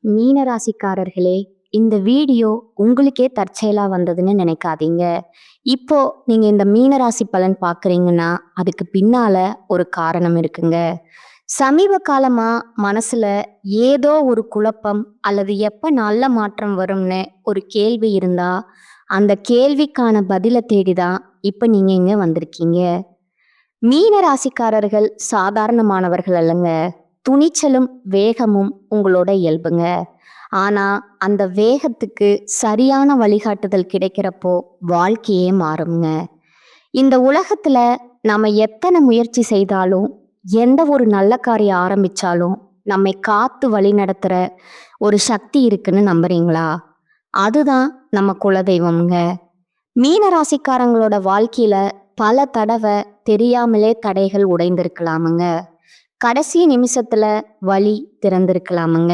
மீனராசிக்காரர்களே, இந்த வீடியோ உங்களுக்கே தற்செயலா வந்ததுன்னு நினைக்காதீங்க. இப்போ நீங்க இந்த மீனராசி பலன் பார்க்குறீங்கன்னா, அதுக்கு பின்னால ஒரு காரணம் இருக்குங்க. சமீப காலமா மனசுல ஏதோ ஒரு குழப்பம் அல்லது எப்ப நல்ல மாற்றம் வரும்னு ஒரு கேள்வி இருந்தா, அந்த கேள்விக்கான பதில தேடி தான் இப்ப நீங்க இங்க வந்திருக்கீங்க. மீன ராசிக்காரர்கள் சாதாரணமானவர்கள் அல்லங்க. துணிச்சலும் வேகமும் உங்களோட இயல்புங்க. ஆனா அந்த வேகத்துக்கு சரியான வழிகாட்டுதல் கிடைக்கிறப்போ வாழ்க்கையே மாறுங்க. இந்த உலகத்துல நாம எத்தனை முயற்சி செய்தாலும், எந்த ஒரு நல்ல காரியம் ஆரம்பிச்சாலும் நம்மை காத்து வழி நடத்துற ஒரு சக்தி இருக்குன்னு நம்புறீங்களா? அதுதான் நம்ம குலதெய்வம்ங்க. மீன ராசிக்காரங்களோட வாழ்க்கையில பல தடவை தெரியாமலே தடைகள் உடைந்திருக்கலாமுங்க. கடைசி நிமிஷத்துல வழி திறந்திருக்கலாமுங்க.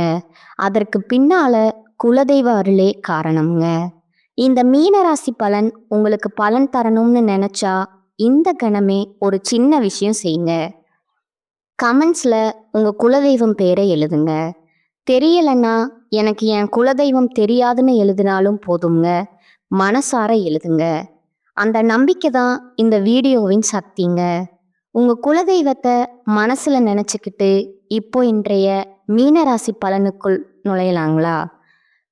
அதற்கு பின்னால குலதெய்வ அருளே காரணம்ங்க. இந்த மீனராசி பலன் உங்களுக்கு பலன் தரணும்னு நினைச்சா இந்த கணமே ஒரு சின்ன விஷயம் செய்யுங்க. கமெண்ட்ஸ்ல உங்க குலதெய்வம் பேரை எழுதுங்க. தெரியலன்னா எனக்கு என் குலதெய்வம் தெரியாதுன்னு எழுதினாலும் போதுங்க. மனசார எழுதுங்க. அந்த நம்பிக்கை தான் இந்த வீடியோவின் சக்திங்க. உங்க குலதெய்வத்தை மனசுல நினைச்சுக்கிட்டு இப்போ இன்றைய மீனராசி பலனுக்குள் நுழையலாங்களா?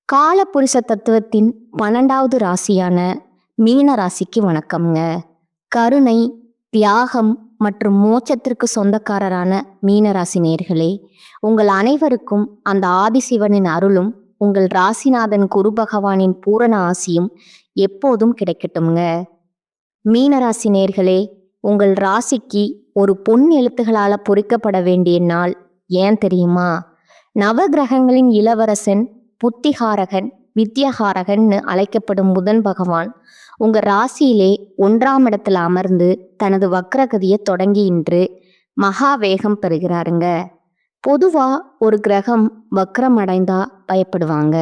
காலபுருஷ தத்துவத்தின் 12வது ராசியான மீன ராசிக்கு வணக்கம்ங்க. கருணை, தியாகம் மற்றும் மோட்சத்திற்கு சொந்தக்காரரான மீனராசி நேயர்களே, உங்கள் அனைவருக்கும் அந்த ஆதிசிவனின் அருளும் உங்கள் ராசிநாதன் குரு பகவானின் பூரண ஆசியும் எப்போதும் கிடைக்கட்டும்ங்க. மீனராசி நேயர்களே, உங்கள் ராசிக்கு ஒரு பொன் எழுத்துகளால பொறிக்கப்பட வேண்டிய நாள் ஏன் தெரியுமா? நவகிரகங்களின் இளவரசன், புத்திகாரகன், வித்யகாரகன்னு அழைக்கப்படும் புதன் பகவான் உங்க ராசியிலே 1ஆம் இடத்துல அமர்ந்து தனது வக்ரகதியை தொடங்கி இன்று மகா வேகம் பெறுகிறாருங்க. பொதுவா ஒரு கிரகம் வக்ரம் அடைந்தா பயப்படுவாங்க.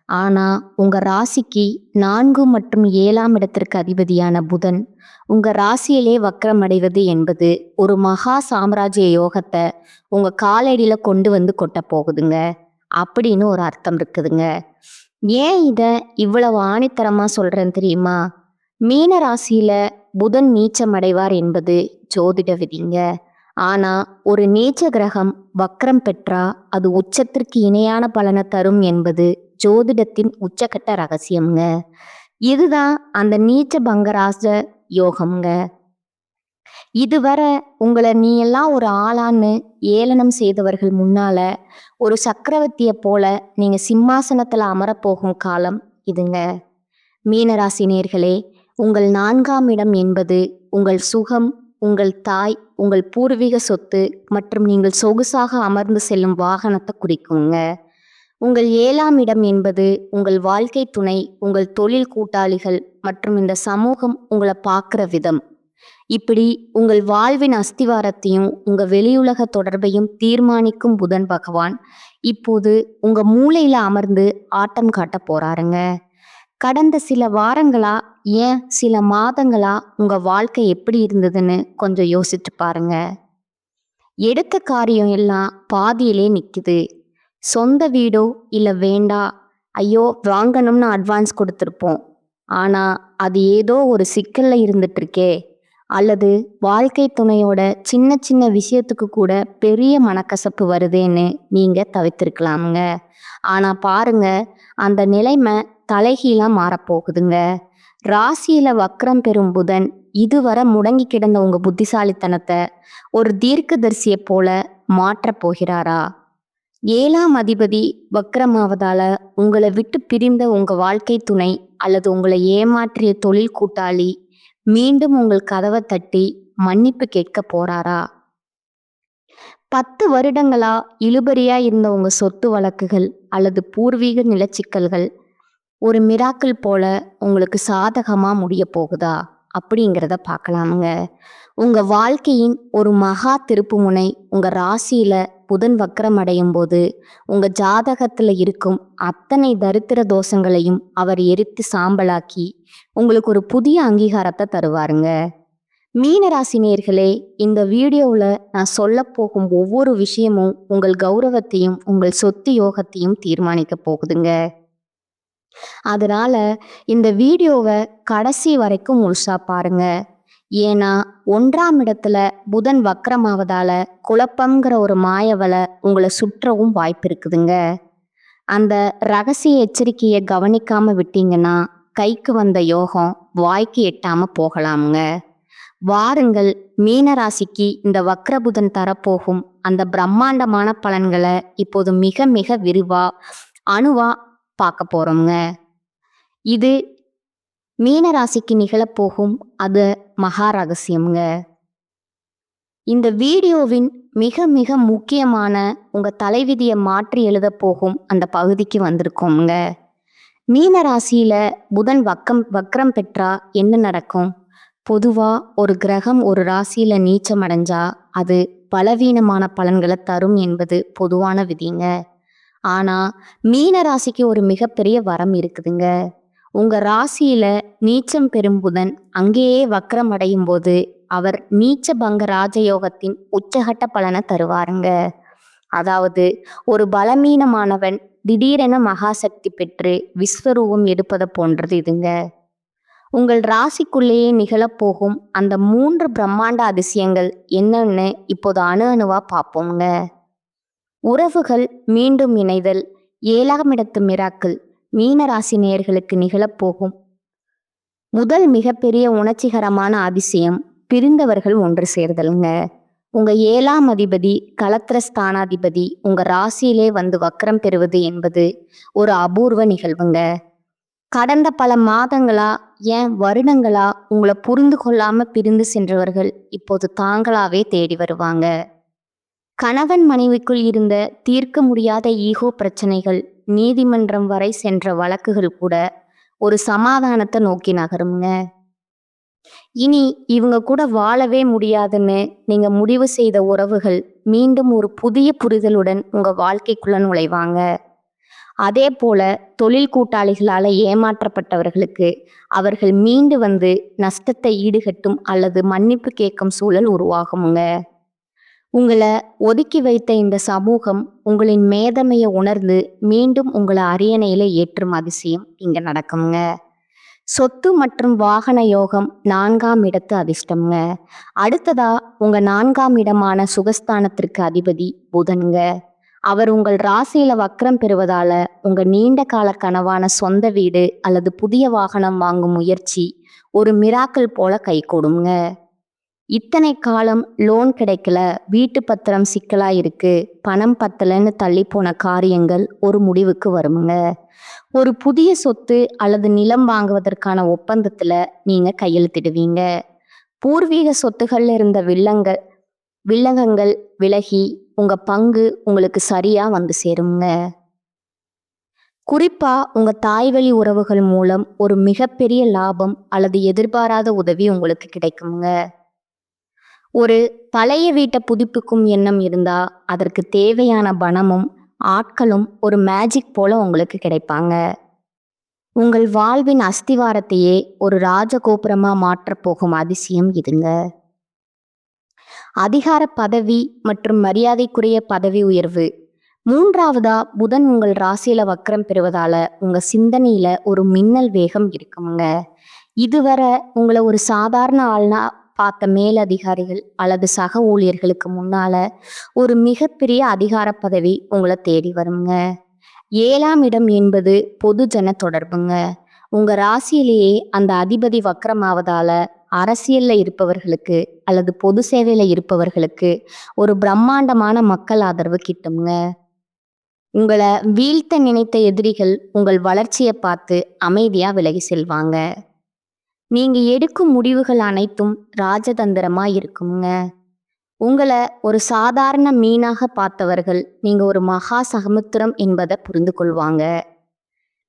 ஆனா உங்க ராசிக்கு 4 மற்றும் 7ஆம் இடத்திற்கு அதிபதியான புதன் உங்க ராசியிலே வக்ரம் அடைவது என்பது ஒரு மகா சாம்ராஜ்ய யோகத்தை உங்க காலடியில கொண்டு வந்து கொட்ட போகுதுங்க அப்படின்னு ஒரு அர்த்தம் இருக்குதுங்க. ஏன் இதை இவ்வளவு ஆணித்தரமா சொல்றேன்னு தெரியுமா? மீன ராசியில புதன் நீச்சம் அடைவார் என்பது ஜோதிட விதிங்க. ஆனா ஒரு நீச்ச கிரகம் வக்ரம் பெற்றா அது உச்சத்திற்கு இணையான பலனை தரும் என்பது ஜோதிடத்தின் உச்சக்கட்ட ரகசியம்ங்க. இதுதான் அந்த நீச்ச பங்கராச யோகம்ங்க. இதுவரை உங்களை நீ எல்லாம் ஒரு ஆளான்னு ஏளனம் செய்தவர்கள் முன்னால ஒரு சக்கரவர்த்தியை போல நீங்க சிம்மாசனத்துல அமரப்போகும் காலம் இதுங்க. மீனராசி நேயர்களே, உங்கள் 4ஆம் இடம் என்பது உங்கள் சுகம், உங்கள் தாய், உங்கள் பூர்வீக சொத்து மற்றும் நீங்கள் சொகுசாக அமர்ந்து செல்லும் வாகனத்தை குறிக்குங்க. உங்கள் 7ஆம் இடம் என்பது உங்கள் வாழ்க்கை துணை, உங்கள் தொழில் கூட்டாளிகள் மற்றும் இந்த சமூகம் உங்களை பார்க்குற விதம். இப்படி உங்கள் வாழ்வின் அஸ்திவாரத்தையும் உங்க வெளியுலக தொடர்பையும் தீர்மானிக்கும் புதன் பகவான் இப்போது உங்க மூளையில அமர்ந்து ஆட்டம் காட்ட போறாருங்க. கடந்த சில வாரங்களா, ஏன் சில மாதங்களா உங்க வாழ்க்கை எப்படி இருந்ததுன்னு கொஞ்சம் யோசிச்சு பாருங்க. எடுத்த காரியம் எல்லாம் பாதியிலே நிக்குது. சொந்த வீடோ இல்ல வேண்டா, ஐயோ வாங்கணும்னு அட்வான்ஸ் கொடுத்துருப்போம், ஆனா அது ஏதோ ஒரு சிக்கல்ல இருந்துட்டு இருக்கே, அல்லது வாழ்க்கை துணையோட சின்ன சின்ன விஷயத்துக்கு கூட பெரிய மனக்கசப்பு வருதேன்னு நீங்க தவிர்த்திருக்கலாமுங்க. ஆனா பாருங்க, அந்த நிலைமை தலைகீழா மாறப்போகுதுங்க. ராசியில வக்ரம் பெறும் புதன் இதுவரை முடங்கி கிடந்த உங்க புத்திசாலித்தனத்தை ஒரு தீர்க்கதரிசியை போல மாற்றப் போகிறாரா? 7ஆம் அதிபதி வக்ரமாவதால உங்களை விட்டு பிரிந்த உங்க வாழ்க்கை துணை அல்லது உங்களை ஏமாற்றிய தொழில் கூட்டாளி மீண்டும் உங்கள் கதவை தட்டி மன்னிப்பு கேட்க போறாரா? 10 வருடங்களா இழுபறியா இருந்த உங்க சொத்து வழக்குகள் அல்லது பூர்வீக நிலச்சிக்கல்கள் ஒரு மிராக்கிள் போல உங்களுக்கு சாதகமா முடிய போகுதா அப்படிங்கிறத பார்க்கலாமுங்க. உங்க வாழ்க்கையின் ஒரு மகா திருப்புமுனை உங்க ராசியில புதன் வக்ரம் அடையும் போது உங்க ஜாதகத்துல இருக்கும் அத்தனை தரித்திர தோஷங்களையும் அவர் எரித்து சாம்பலாக்கி உங்களுக்கு ஒரு புதிய அங்கீகாரத்தை தருவாருங்க. மீனராசி நேயர்களே, இந்த வீடியோவில் நான் சொல்ல போகும் ஒவ்வொரு விஷயமும் உங்கள் கௌரவத்தையும் உங்கள் சொத்து யோகத்தையும் தீர்மானிக்க போகுதுங்க. அதனால இந்த வீடியோவை கடைசி வரைக்கும் முழுசா பாருங்க. ஏன்னா 1ஆம் இடத்துல புதன் வக்ரமாவதால குழப்பம்ங்கிற ஒரு மாயவலை உங்களை சுற்றவும் வாய்ப்பு இருக்குதுங்க. அந்த ரகசிய எச்சரிக்கையை கவனிக்காம விட்டீங்கன்னா கைக்கு வந்த யோகம் வாய்க்கு எட்டாம போகலாமுங்க. வாருங்கள், மீனராசிக்கு இந்த வக்ரபுதன் தரப்போகும் அந்த பிரம்மாண்டமான பலன்களை இப்போது மிக மிக விரிவா அணுவா பார்க்க போறோங்க. இது மீனராசிக்கு நிகழப்போகும் அது மகா ரகசியம்ங்க. இந்த வீடியோவின் மிக மிக முக்கியமான உங்க தலைவிதியை மாற்றி எழுத போகும் அந்த பகுதிக்கு வந்திருக்கோங்க. மீனராசியில புதன் வக்ரம் பெற்றா என்ன நடக்கும்? பொதுவா ஒரு கிரகம் ஒரு ராசியில நீச்சம் அடைஞ்சா அது பலவீனமான பலன்களை தரும் என்பது பொதுவான விதிங்க. ஆனா மீன ராசிக்கு ஒரு மிகப்பெரிய வரம் இருக்குதுங்க. உங்க ராசியில நீச்சம் பெறும் புதன் அங்கேயே வக்ரம் அடையும் போது அவர் நீச்ச பங்க ராஜயோகத்தின் உச்சகட்ட பலனை தருவாருங்க. அதாவது ஒரு பலவீனமானவன் திடீரென மகாசக்தி பெற்று விஸ்வரூபம் எடுப்பதை போன்றது இதுங்க. உங்கள் ராசிக்குள்ளேயே நிகழப்போகும் அந்த 3 பிரம்மாண்ட அதிசயங்கள் என்னன்னு இப்போது அணு அணுவா பார்ப்போங்க. உறவுகள் மீண்டும் இணைதல், 7ஆம் இடத்து மிராக்கிள் மீனராசி நேயர்களுக்கு நிகழப்போகும் முதல் மிகப்பெரிய உணர்ச்சிகரமான அதிசயம் பிரிந்தவர்கள் ஒன்று சேர்தலுங்க. உங்க 7ஆம் அதிபதி களத்திர ஸ்தானாதிபதி உங்க ராசியிலே வந்து வக்ரம் பெறுவது என்பது ஒரு அபூர்வ நிகழ்வுங்க. கடந்த பல மாதங்களா ஏன் வருடங்களா உங்களை புரிந்து கொள்ளாம பிரிந்து சென்றவர்கள் இப்போது தாங்களாவே தேடி வருவாங்க. கணவன் மனைவிக்குள் இருந்த தீர்க்க முடியாத ஈகோ பிரச்சனைகள், நீதிமன்றம் வரை சென்ற வழக்குகள் கூட ஒரு சமாதானத்தை நோக்கி நகருங்க. இனி இவங்க கூட வாழவே முடியாதுன்னு நீங்க முடிவு செய்த உறவுகள் மீண்டும் ஒரு புதிய புரிதலுடன் உங்க வாழ்க்கைக்குள்ள நுழைவாங்க. அதே போல தொழில் கூட்டாளிகளால ஏமாற்றப்பட்டவர்களுக்கு அவர்கள் மீண்டு வந்து நஷ்டத்தை ஈடுகட்டும் அல்லது மன்னிப்பு கேட்கும் சூழல் உருவாகுங்க. உங்களை ஒதுக்கி வைத்த இந்த சமூகம் உங்களின் மேதமையை உணர்ந்து மீண்டும் உங்களை அரியணையில ஏற்றும் அதிசயம் இங்க நடக்குங்க. சொத்து மற்றும் வாகன யோகம் 4ஆம் இடத்து அதிர்ஷ்டம்ங்க. அடுத்ததா உங்க 4ஆம் இடமான சுகஸ்தானத்திற்கு அதிபதி புதன்ங்க. அவர் உங்கள் ராசியில வக்ரம் பெறுவதால உங்க நீண்ட கால கனவான சொந்த வீடு அல்லது புதிய வாகனம் வாங்கும் முயற்சி ஒரு மிராக்கிள் போல கைகூடுங்க. இத்தனை காலம் லோன் கிடைக்கல, வீட்டு பத்திரம் சிக்கலா இருக்கு, பணம் பத்தலன்னு தள்ளி போன காரியங்கள் ஒரு முடிவுக்கு வருமுங்க. ஒரு புதிய சொத்து அல்லது நிலம் வாங்குவதற்கான ஒப்பந்தத்துல நீங்க கையெழுத்திடுவீங்க. பூர்வீக சொத்துகள்ல இருந்த வில்லங்கங்கள் விலகி உங்க பங்கு உங்களுக்கு சரியா வந்து சேருங்க. குறிப்பா உங்க தாய்வழி உறவுகள் மூலம் ஒரு மிகப்பெரிய லாபம் அல்லது எதிர்பாராத உதவி உங்களுக்கு கிடைக்குங்க. ஒரு பழைய வீட்டை புதுப்பிக்கும் எண்ணம் இருந்தா அதற்கு தேவையான பணமும் ஆட்களும் ஒரு மேஜிக் போல உங்களுக்கு கிடைப்பாங்க. உங்கள் வாழ்வின் அஸ்திவாரத்தையே ஒரு ராஜகோபுரமா மாற்றப் போகும் அதிசயம் இதுங்க. அதிகார பதவி மற்றும் மரியாதைக்குரிய பதவி உயர்வு. 3ஆவதா புதன் உங்கள் ராசியில வக்ரம் பெறுவதால உங்க சிந்தனையில ஒரு மின்னல் வேகம் இருக்குங்க. இதுவரை உங்களை ஒரு சாதாரண ஆள்னா பார்த்த மேலதிகாரிகள் அல்லது சக ஊழியர்களுக்கு முன்னால ஒரு மிகப்பெரிய அதிகார பதவி உங்களை தேடி வருங்க. 7ஆம் இடம் என்பது பொதுஜன தொடர்புங்க. உங்க ராசியிலேயே அந்த அதிபதி வக்ரமாவதால அரசியல்ல இருப்பவர்களுக்கு அல்லது பொது சேவையில இருப்பவர்களுக்கு ஒரு பிரம்மாண்டமான மக்கள் ஆதரவு கிட்டுங்க. உங்களை வீழ்த்த நினைத்த எதிரிகள் உங்கள் வளர்ச்சியை பார்த்து அமைதியா விலகி செல்வாங்க. நீங்க எடுக்கும் முடிவுகள் அனைத்தும் ராஜதந்திரமா இருக்குங்க. உங்களை ஒரு சாதாரண மீனாக பார்த்தவர்கள் நீங்க ஒரு மகா சமுத்திரம் என்பதை புரிந்து கொள்வாங்க.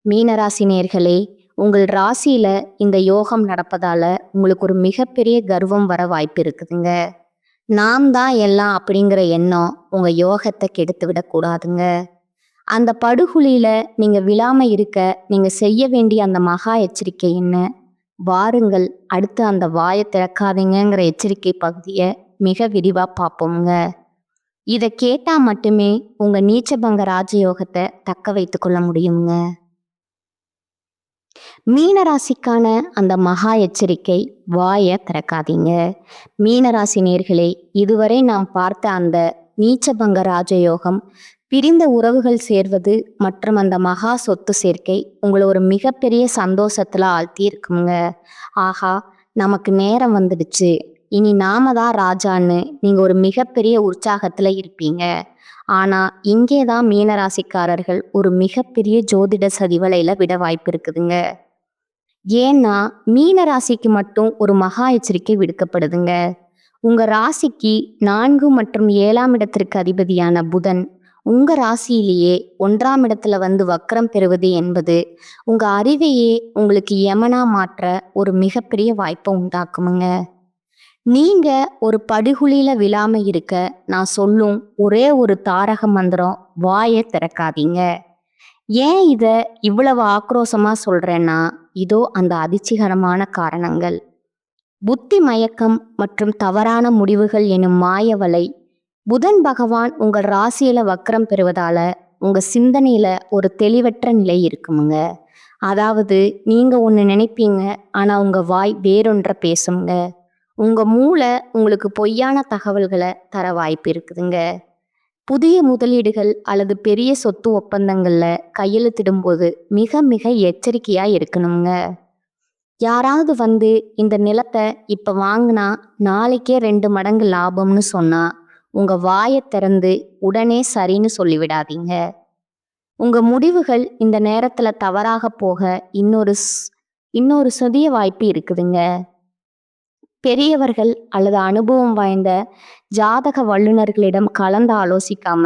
மீனராசி நேயர்களே, உங்கள் ராசியில இந்த யோகம் நடப்பதால உங்களுக்கு ஒரு மிகப்பெரிய கர்வம் வர வாய்ப்பு இருக்குதுங்க. நாம் தான் எல்லாம் அப்படிங்கிற எண்ணம் உங்க யோகத்தை கெடுத்து விடக்கூடாதுங்க. அந்த படுகுழியில நீங்க விழாம இருக்க நீங்க செய்ய வேண்டிய அந்த மகா எச்சரிக்கை என்ன? வாருங்கள், அடுத்து அந்த வாயை திறக்காதீங்கங்கிற எச்சரிக்கை பகுதியை மிக விரிவா பார்ப்போங்க. இதை கேட்டா மட்டுமே உங்க நீச்சபங்க ராஜயோகத்தை தக்க வைத்துக் கொள்ள முடியுங்க. மீனராசிக்கான அந்த மகா எச்சரிக்கை, வாயை திறக்காதீங்க. மீனராசி நேர்களே, இதுவரை நாம் பார்த்த அந்த நீச்சபங்க ராஜயோகம், பிரிந்த உறவுகள் சேர்வது மற்றும் அந்த மகா சொத்து சேர்க்கை உங்களை ஒரு மிகப்பெரிய சந்தோஷத்துல ஆழ்த்தி இருக்குங்க. ஆஹா, நமக்கு நேரம் வந்துடுச்சு, இனி நாம தான் ராஜான்னு நீங்க ஒரு மிகப்பெரிய உற்சாகத்துல இருப்பீங்க. ஆனா இங்கேதான் மீனராசிக்காரர்கள் ஒரு மிகப்பெரிய ஜோதிட சதிவலையில விட வாய்ப்பு இருக்குதுங்க. ஏன்னா மீன ராசிக்கு மட்டும் ஒரு மகா எச்சரிக்கை விடுக்கப்படுதுங்க. உங்க ராசிக்கு 4 மற்றும் 7ஆம் இடத்திற்கு அதிபதியான புதன் உங்க ராசியிலேயே 1ஆம் இடத்துல வந்து வக்ரம் பெறுவது என்பது உங்க அறிவையே உங்களுக்கு யமனா மாற்ற ஒரு மிகப்பெரிய வாய்ப்பை உண்டாக்குமுங்க. நீங்க ஒரு படுகுழியில விழாம இருக்க நான் சொல்லும் ஒரே ஒரு தாரக மந்திரம், வாயை திறக்காதீங்க. ஏன் இதை இவ்வளவு ஆக்ரோஷமா சொல்றேன்னா, இதோ அந்த அதிர்ச்சிகரமான காரணங்கள். புத்தி மயக்கம் மற்றும் தவறான முடிவுகள் எனும் மாயவலை. புதன் பகவான் உங்கள் ராசியில வக்ரம் பெறுவதால உங்க சிந்தனையில ஒரு தெளிவற்ற நிலை இருக்குமுங்க. அதாவது நீங்க ஒன்று நினைப்பீங்க, ஆனா உங்க வாய் வேறொன்ற பேசுங்க. உங்க மூளை உங்களுக்கு பொய்யான தகவல்களை தர வாய்ப்பு இருக்குதுங்க. புதிய முதலீடுகள் அல்லது பெரிய சொத்து ஒப்பந்தங்கள்ல கையெழுத்திடும்போது மிக மிக எச்சரிக்கையா இருக்கணுங்க. யாராவது வந்து இந்த நிலத்தை இப்ப வாங்கினா நாளைக்கே 2 மடங்கு லாபம்னு சொன்னா உங்க வாயை திறந்து உடனே சரின்னு சொல்லிவிடாதீங்க. உங்க முடிவுகள் இந்த நேரத்துல தவறாக போக இன்னொரு சொதிய வாய்ப்பு இருக்குதுங்க. பெரியவர்கள் அல்லது அனுபவம் வாய்ந்த ஜாதக வல்லுநர்களிடம் கலந்து ஆலோசிக்காம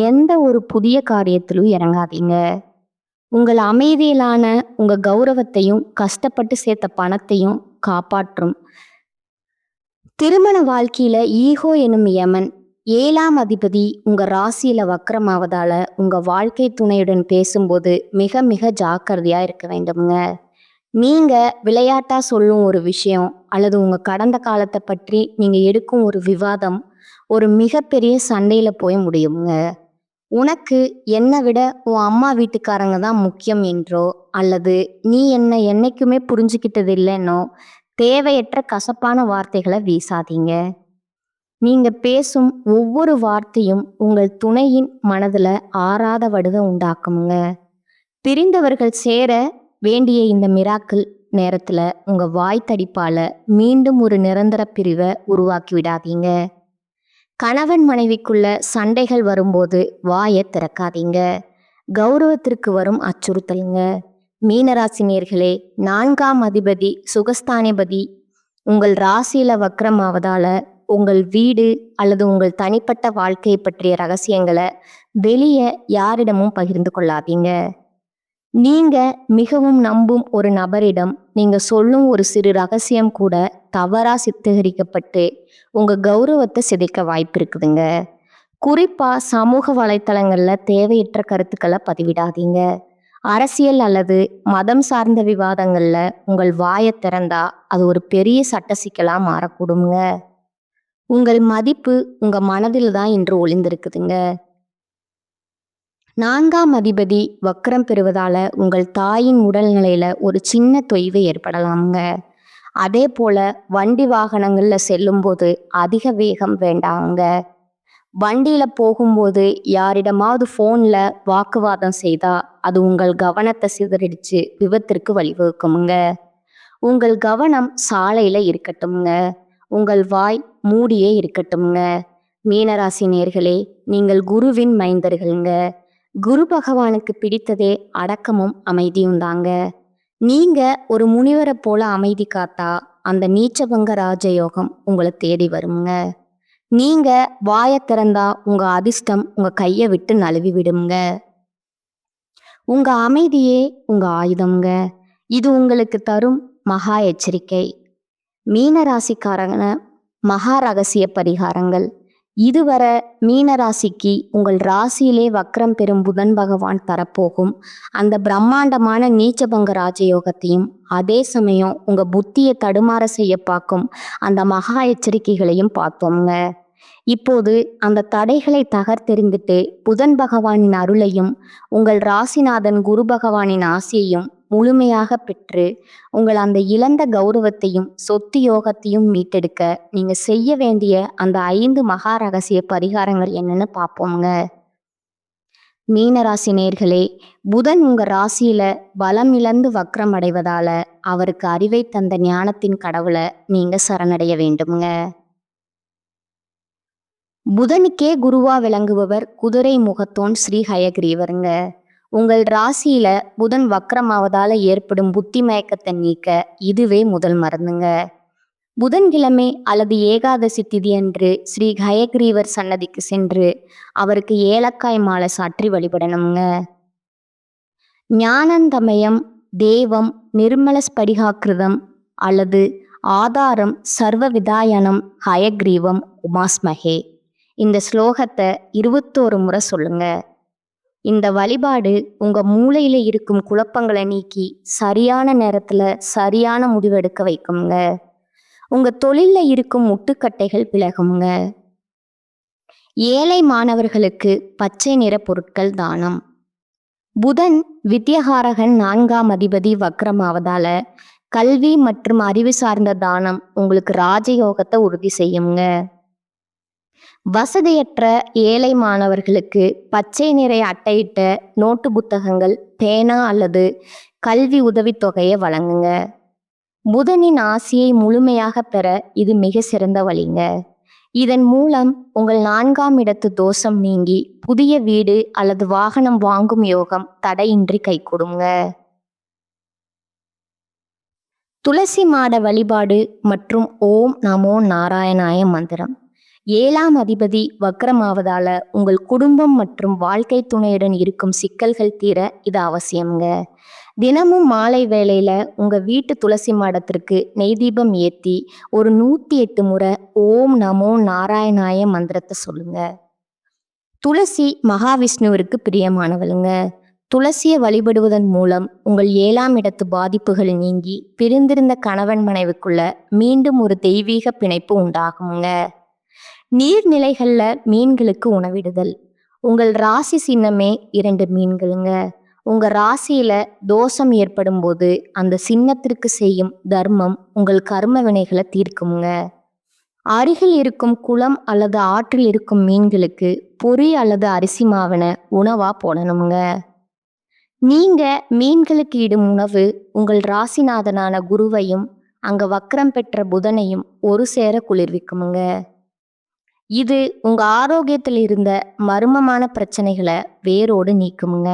எந்த ஒரு புதிய காரியத்திலும் இறங்காதீங்க. உங்கள் அமைதியிலான உங்க கௌரவத்தையும் கஷ்டப்பட்டு சேர்த்த பணத்தையும் காப்பாற்றும். திருமண வாழ்க்கையில ஈகோ எனும் யமன் 7ஆம் அதிபதி உங்க ராசியில வக்ரமாவதால உங்க வாழ்க்கை துணையுடன் பேசும்போது மிக மிக ஜாக்கிரதையா இருக்க வேண்டும்ங்க. நீங்க விளையாட்டா சொல்லும் ஒரு விஷயம் அல்லது உங்க கடந்த காலத்தை பற்றி நீங்க எடுக்கும் ஒரு விவாதம் ஒரு மிகப்பெரிய சண்டையில போய் முடியுங்க. உனக்கு என்னை விட உன் அம்மா வீட்டுக்காரங்க தான் முக்கியம் என்றோ அல்லது நீ என்னை என்னைக்குமே புரிஞ்சுக்கிட்டது இல்லைன்னோ தேவையற்ற கசப்பான வார்த்தைகளை வீசாதீங்க. நீங்க பேசும் ஒவ்வொரு வார்த்தையும் உங்கள் துணையின் மனதுல ஆறாத வடுக உண்டாக்குமுங்க. பிரிந்தவர்கள் சேர வேண்டிய இந்த மிராக்கிள் நேரத்துல உங்க வாய் தடிப்பால மீண்டும் ஒரு நிரந்தர பிரிவை உருவாக்கி விடாதீங்க. கணவன் மனைவிக்குள்ள சண்டைகள் வரும்போது வாயை திறக்காதீங்க. கௌரவத்திற்கு வரும் அச்சுறுத்தலுங்க. மீனராசி நேர்களே, 4ஆம் அதிபதி சுகஸ்தானிபதி உங்கள் ராசியில வக்ரமாவதால உங்கள் வீடு அல்லது உங்கள் தனிப்பட்ட வாழ்க்கையை பற்றிய ரகசியங்களை வெளியே யாரிடமும் பகிர்ந்து கொள்ளாதீங்க. நீங்க மிகவும் நம்பும் ஒரு நபரிடம் நீங்க சொல்லும் ஒரு சிறு ரகசியம் கூட தவறா சித்தரிக்கப்பட்டு உங்க கௌரவத்தை சிதைக்க வாய்ப்பு இருக்குதுங்க. குறிப்பா சமூக வலைத்தளங்கள்ல தேவையற்ற கருத்துக்களை பதிவிடாதீங்க. அரசியல் அல்லது மதம் சார்ந்த விவாதங்கள்ல உங்கள் வாயை திறந்தா அது ஒரு பெரிய சட்ட சிக்கலா மாறக்கூடுங்க. உங்கள் மதிப்பு உங்க மனதில் தான் இன்று ஒளிந்திருக்குதுங்க. 4ஆம் அதிபதி வக்ரம் பெறுவதால உங்கள் தாயின் உடல்நிலையில ஒரு சின்ன தொய்வு ஏற்படலாமுங்க. அதே போல வண்டி வாகனங்கள்ல செல்லும்போது அதிக வேகம் வேண்டாங்க. வண்டியில போகும்போது யாரிடமாவது போன்ல வாக்குவாதம் செய்தா அது உங்கள் கவனத்தை சிதறடிச்சு விபத்திற்கு வழிவகுக்குமுங்க. உங்கள் கவனம் சாலையில இருக்கட்டும்ங்க. உங்கள் வாய் மூடியே இருக்கட்டும்ங்க. மீனராசி நேர்களே, நீங்கள் குருவின் மைந்தர்கள்ங்க. குரு பகவானுக்கு பிடித்ததே அடக்கமும் அமைதியும் தாங்க. நீங்க ஒரு முனிவரை போல அமைதி காத்தா அந்த நீச்சபங்க ராஜயோகம் உங்களை தேடி வருங்க. நீங்க வாயை திறந்தா உங்க அதிர்ஷ்டம் உங்க கையை விட்டு நழுவி விடுங்க. உங்க அமைதியே உங்க ஆயுதம்ங்க. இது உங்களுக்கு தரும் மகா எச்சரிக்கை. மீன ராசிக்காரங்க மகா ரகசிய பரிகாரங்கள். இதுவரை மீன ராசிக்கு உங்கள் ராசியிலே வக்ரம் பெறும் புதன் பகவான் தரப்போகும் அந்த பிரம்மாண்டமான நீச்சபங்க ராஜயோகத்தையும், அதே சமயம் உங்க புத்தியை தடுமாற செய்ய பார்க்கும் அந்த மகா எச்சரிக்கைகளையும் பார்த்தோங்க. இப்போது அந்த தடைகளை தகர்த்தெறிந்துட்டு புதன் பகவானின் அருளையும் உங்கள் ராசிநாதன் குரு பகவானின் ஆசியையும் முழுமையாக பெற்று உங்கள் அந்த இழந்த கௌரவத்தையும் சொத்து யோகத்தையும் மீட்டெடுக்க நீங்க செய்ய வேண்டிய அந்த 5 மகா ரகசிய பரிகாரங்கள் என்னன்னு பார்ப்போங்க. மீனராசி நேர்களே, புதன் உங்க ராசியில பலம் இழந்து வக்ரம் அடைவதால அவருக்கு அறிவை தந்த ஞானத்தின் கடவுளை நீங்க சரணடைய வேண்டும்ங்க. புதனுக்கே குருவா விளங்குபவர் குதிரை முகத்தோன் ஸ்ரீ ஹயக்ரீவருங்க. உங்கள் ராசியில புதன் வக்ரமாவதால ஏற்படும் புத்தி மயக்கத்தை நீக்க இதுவே முதல் மருந்துங்க. புதன்கிழமை அல்லது ஏகாதசி திதி அன்று ஸ்ரீ ஹயக்ரீவர் சன்னதிக்கு சென்று அவருக்கு ஏலக்காய் மாலை சாற்றி வழிபடணுங்க. ஞானந்தமயம் தேவம் நிர்மல ஸ்படிகாக்கிருதம் அல்லது ஆதாரம் சர்வ விதாயனம் ஹயக்ரீவம் உமாஸ்மகே இந்த ஸ்லோகத்தை 21 முறை சொல்லுங்க. இந்த வழிபாடு உங்க மூளையில இருக்கும் குழப்பங்களை நீக்கி சரியான நேரத்துல சரியான முடிவெடுக்க வைக்குங்க. உங்க தொழில்ல இருக்கும் முட்டுக்கட்டைகள் விலகுங்க. ஏழை மாணவர்களுக்கு பச்சை நிற பொருட்கள் தானம். புதன் வித்யகாரகன் 4ஆம் அதிபதி வக்ரமாவதால கல்வி மற்றும் அறிவு சார்ந்த தானம் உங்களுக்கு ராஜயோகத்தை உறுதி செய்யுங்க. வசதியற்ற ஏழை மாணவர்களுக்கு பச்சை நிற அட்டையிட்ட நோட்டு புத்தகங்கள், பேனா அல்லது கல்வி உதவித்தொகையை வழங்குங்க. புதனின் ஆசியை முழுமையாக பெற இது மிக சிறந்த வழிங்க. இதன் மூலம் உங்கள் 4ஆம் இடத்து தோஷம் நீங்கி புதிய வீடு அல்லது வாகனம் வாங்கும் யோகம் தடையின்றி கைகூடுங்க. துளசி மாட வழிபாடு மற்றும் ஓம் நமோ நாராயணாய மந்திரம். 7ஆம் அதிபதி வக்ரமாவதால உங்கள் குடும்பம் மற்றும் வாழ்க்கை துணையுடன் இருக்கும் சிக்கல்கள் தீர இது அவசியம்ங்க. தினமும் மாலை வேளையில உங்க வீட்டு துளசி மாடத்திற்கு நெய் தீபம் ஏற்றி ஒரு 108 முறை ஓம் நமோ நாராயணாய மந்திரத்தை சொல்லுங்க. துளசி மகாவிஷ்ணுவிற்கு பிரியமானவளுங்க. துளசியை வழிபடுவதன் மூலம் உங்கள் 7ஆம் இடத்து பாதிப்புகள் நீங்கி பிரிந்திருந்த கணவன் மனைவிக்குள்ள மீண்டும் ஒரு தெய்வீக பிணைப்பு உண்டாகுங்க. நீர்நிலைகள்ல மீன்களுக்கு உணவிடுதல். உங்கள் ராசி சின்னமே 2 மீன்களுங்க. உங்க ராசியில தோஷம் ஏற்படும் போது அந்த சின்னத்திற்கு செய்யும் தர்மம் உங்கள் கர்ம வினைகளை தீர்க்குங்க. அருகில் இருக்கும் குளம் அல்லது ஆற்றில் இருக்கும் மீன்களுக்கு பொரி அல்லது அரிசி மாவின உணவா போடணுங்க. நீங்க மீன்களுக்கு இடும் உணவு உங்கள் ராசிநாதனான குருவையும் அங்க வக்ரம் பெற்ற புதனையும் ஒரு சேர குளிர்விக்குமுங்க. இது உங்க ஆரோக்கியத்தில் இருந்த மர்மமான பிரச்சனைகளை வேரோடு நீக்குமுங்க.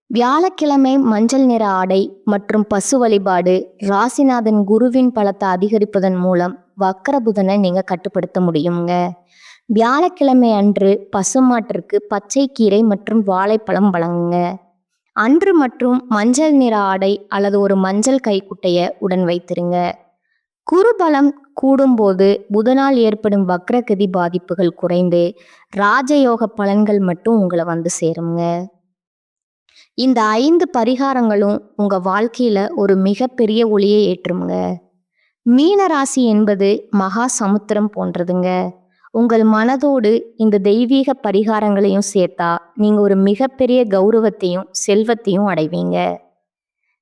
வியாழக்கிழமை மஞ்சள் நிற ஆடை மற்றும் பசு வழிபாடு ராசிநாதன் குருவின் பலத்தை அதிகரிப்பதன் மூலம் வக்ர புதனை நீங்க கட்டுப்படுத்த முடியுங்க. வியாழக்கிழமை அன்று பசுமாட்டிற்கு பச்சை கீரை மற்றும் வாழைப்பழம் வழங்குங்க. அன்று மற்றும் மஞ்சள் நிற ஆடை அல்லது ஒரு மஞ்சள் கைக்குட்டைய உடன் வைத்திருங்க. குருபலம் கூடும்போது புதனால் ஏற்படும் வக்ரகதி பாதிப்புகள் குறைந்து ராஜயோக பலன்கள் மட்டும் உங்களை வந்து சேருங்க. இந்த 5 பரிகாரங்களும் உங்க வாழ்க்கையில ஒரு மிகப்பெரிய ஒளியை ஏற்றுங்க. மீனராசி என்பது மகா சமுத்திரம் போன்றதுங்க. உங்கள் மனதோடு இந்த தெய்வீக பரிகாரங்களையும் சேர்த்தா நீங்க ஒரு மிகப்பெரிய கௌரவத்தையும் செல்வத்தையும் அடைவீங்க.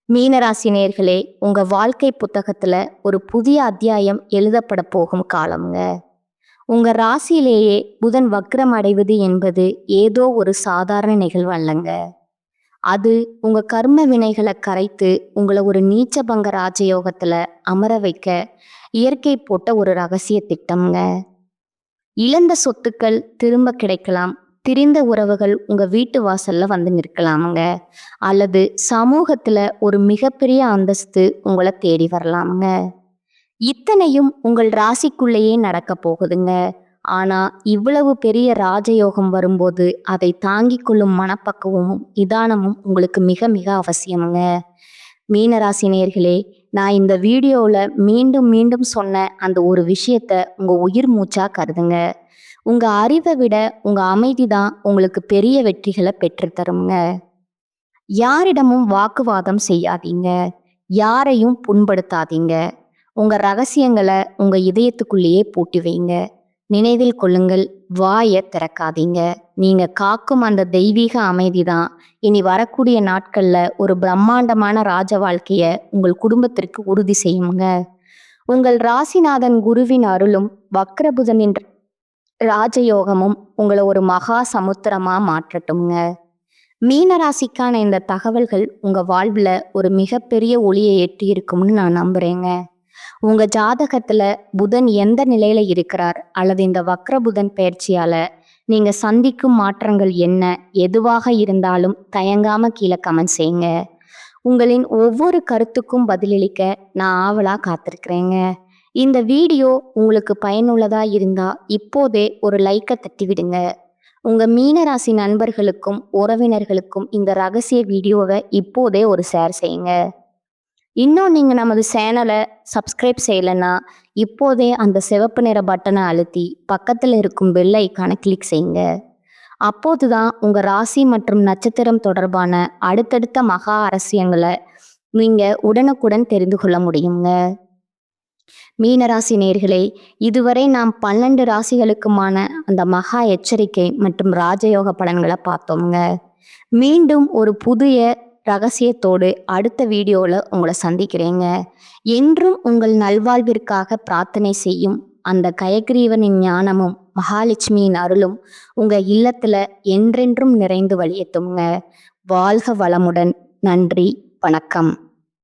மீனராசி நேர்களே, உங்க வாழ்க்கை புத்தகத்துல ஒரு புதிய அத்தியாயம் எழுதப்பட போகும் காலம்ங்க. உங்க ராசியிலேயே புதன் வக்ரம் அடைவது என்பது ஏதோ ஒரு சாதாரண நிகழ்வு அல்லங்க. அது உங்க கர்ம வினைகளை கரைத்து உங்களை ஒரு நீச்சபங்க ராஜயோகத்துல அமர வைக்க இயற்கை போட்ட ஒரு ரகசிய திட்டம்ங்க. இழந்த சொத்துக்கள் திரும்ப கிடைக்கலாம். திரிந்த உறவுகள் உங்க வீட்டு வாசல்ல வந்து நிற்கலாமுங்க. அல்லது சமூகத்துல ஒரு மிகப்பெரிய அந்தஸ்து உங்களை தேடி வரலாமுங்க. இத்தனையும் உங்கள் ராசிக்குள்ளேயே நடக்க போகுதுங்க. ஆனா இவ்வளவு பெரிய ராஜயோகம் வரும்போது அதை தாங்கிக் கொள்ளும் மனப்பக்குவமும் நிதானமும் உங்களுக்கு மிக மிக அவசியமுங்க. மீனராசி நேயர்களே, நான் இந்த வீடியோவில் மீண்டும் மீண்டும் சொன்ன அந்த ஒரு விஷயத்த உங்கள் உயிர் மூச்சா கருதுங்க. உங்கள் அறிவை விட உங்கள் அமைதி தான் உங்களுக்கு பெரிய வெற்றிகளை பெற்றுத்தருங்க. யாரிடமும் வாக்குவாதம் செய்யாதீங்க. யாரையும் புண்படுத்தாதீங்க. உங்க ரகசியங்களை உங்க இதயத்துக்குள்ளேயே பூட்டி வைங்க. நினைவில் கொள்ளுங்கள், வாயை திறக்காதீங்க. நீங்க காக்கும் அந்த தெய்வீக அமைதி தான் இனி வரக்கூடிய நாட்கள்ல ஒரு பிரம்மாண்டமான ராஜ வாழ்க்கைய உங்கள் குடும்பத்திற்கு உறுதி செய்யுங்க. உங்கள் ராசிநாதன் குருவின் அருளும் வக்ரபுதனின் ராஜயோகமும் உங்களை ஒரு மகா சமுத்திரமா மாற்றட்டும்ங்க. மீனராசிக்கான இந்த தகவல்கள் உங்க வாழ்வுல ஒரு மிகப்பெரிய ஒளியை ஏற்றி இருக்கும்னு நான் நம்புறேங்க. உங்க ஜாதகத்துல புதன் எந்த நிலையில இருக்கிறார் அல்லது இந்த வக்ர புதன் பயிற்சியால நீங்க சந்திக்கும் மாற்றங்கள் என்ன, எதுவாக இருந்தாலும் தயங்காம கீழே கமெண்ட் செய்யுங்க. உங்களின் ஒவ்வொரு கருத்துக்கும் பதிலளிக்க நான் ஆவலா காத்திருக்கிறேங்க. இந்த வீடியோ உங்களுக்கு பயனுள்ளதா இருந்தா இப்போதே ஒரு லைக்கை தட்டி விடுங்க. உங்க மீனராசி நண்பர்களுக்கும் உறவினர்களுக்கும் இந்த ரகசிய வீடியோவை இப்போதே ஒரு ஷேர் செய்யுங்க. இன்னும் நீங்க நமது சேனலை சப்ஸ்கிரைப் செய்யலைன்னா இப்போதே அந்த சிவப்பு நிற பட்டனை அழுத்தி பக்கத்தில் இருக்கும் பெல் ஐக்கானை கிளிக் செய்யுங்க. அப்போதுதான் உங்க ராசி மற்றும் நட்சத்திரம் தொடர்பான அடுத்தடுத்த மகா அரசியங்களை நீங்க உடனுக்குடன் தெரிந்து கொள்ள முடியுங்க. மீனராசி நேயர்களே, இதுவரை நாம் 12 ராசிகளுக்குமான அந்த மகா எச்சரிக்கை மற்றும் ராஜயோக பலன்களை பார்த்தோங்க. மீண்டும் ஒரு புதிய ரகசியத்தோடு அடுத்த வீடியோவில் உங்களை சந்திக்கிறேங்க. என்றும் உங்கள் நல்வாழ்விற்காக பிரார்த்தனை செய்யும் அந்த கயக்ரீவனின் ஞானமும் மகாலட்சுமியின் அருளும் உங்கள் இல்லத்தில் என்றென்றும் நிறைந்து வழியட்டுங்க. வாழ்க வளமுடன். நன்றி, வணக்கம்.